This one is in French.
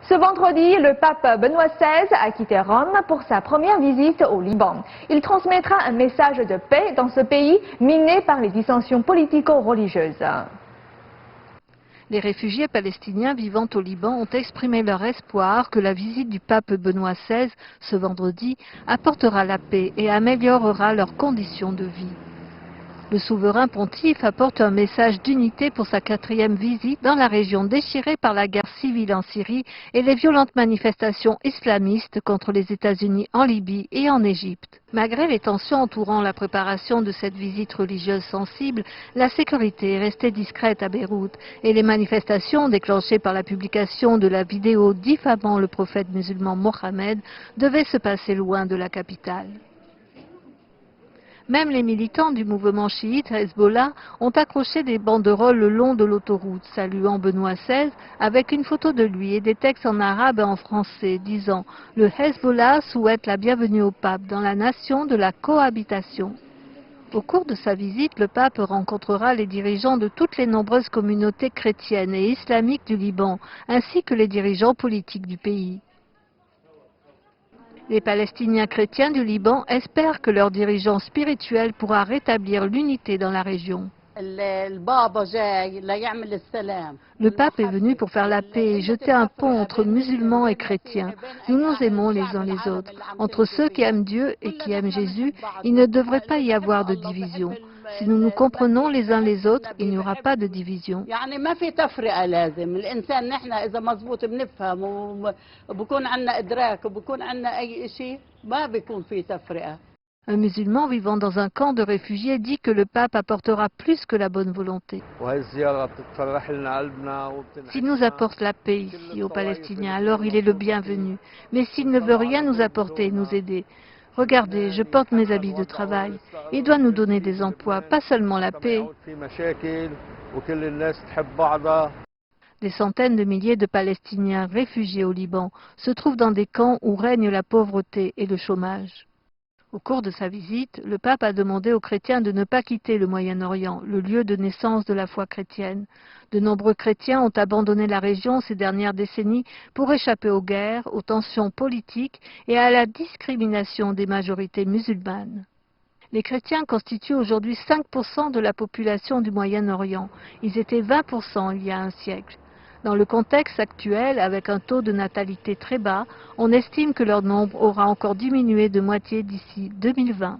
Ce vendredi, le pape Benoît XVI a quitté Rome pour sa première visite au Liban. Il transmettra un message de paix dans ce pays miné par les dissensions politico-religieuses. Les réfugiés palestiniens vivant au Liban ont exprimé leur espoir que la visite du pape Benoît XVI ce vendredi apportera la paix et améliorera leurs conditions de vie. Le souverain pontife apporte un message d'unité pour sa 4e visite dans la région déchirée par la guerre civile en Syrie et les violentes manifestations islamistes contre les États-Unis en Libye et en Égypte. Malgré les tensions entourant la préparation de cette visite religieuse sensible, la sécurité est restée discrète à Beyrouth et les manifestations déclenchées par la publication de la vidéo diffamant le prophète musulman Mohammed devaient se passer loin de la capitale. Même les militants du mouvement chiite Hezbollah ont accroché des banderoles le long de l'autoroute, saluant Benoît XVI avec une photo de lui et des textes en arabe et en français disant « Le Hezbollah souhaite la bienvenue au pape dans la nation de la cohabitation ». Au cours de sa visite, le pape rencontrera les dirigeants de toutes les nombreuses communautés chrétiennes et islamiques du Liban, ainsi que les dirigeants politiques du pays. Les Palestiniens chrétiens du Liban espèrent que leur dirigeant spirituel pourra rétablir l'unité dans la région. Le pape est venu pour faire la paix et jeter un pont entre musulmans et chrétiens. Nous nous aimons les uns les autres. Entre ceux qui aiment Dieu et qui aiment Jésus, il ne devrait pas y avoir de division. Si nous nous comprenons les uns les autres, il n'y aura pas de division. Un musulman vivant dans un camp de réfugiés dit que le pape apportera plus que la bonne volonté. S'il nous apporte la paix ici aux Palestiniens, alors il est le bienvenu. Mais s'il ne veut rien nous apporter et nous aider, regardez, je porte mes habits de travail. Il doit nous donner des emplois, pas seulement la paix. Des centaines de milliers de Palestiniens réfugiés au Liban se trouvent dans des camps où règne la pauvreté et le chômage. Au cours de sa visite, le pape a demandé aux chrétiens de ne pas quitter le Moyen-Orient, le lieu de naissance de la foi chrétienne. De nombreux chrétiens ont abandonné la région ces dernières décennies pour échapper aux guerres, aux tensions politiques et à la discrimination des majorités musulmanes. Les chrétiens constituent aujourd'hui 5% de la population du Moyen-Orient. Ils étaient 20% il y a un siècle. Dans le contexte actuel, avec un taux de natalité très bas, on estime que leur nombre aura encore diminué de moitié d'ici 2020.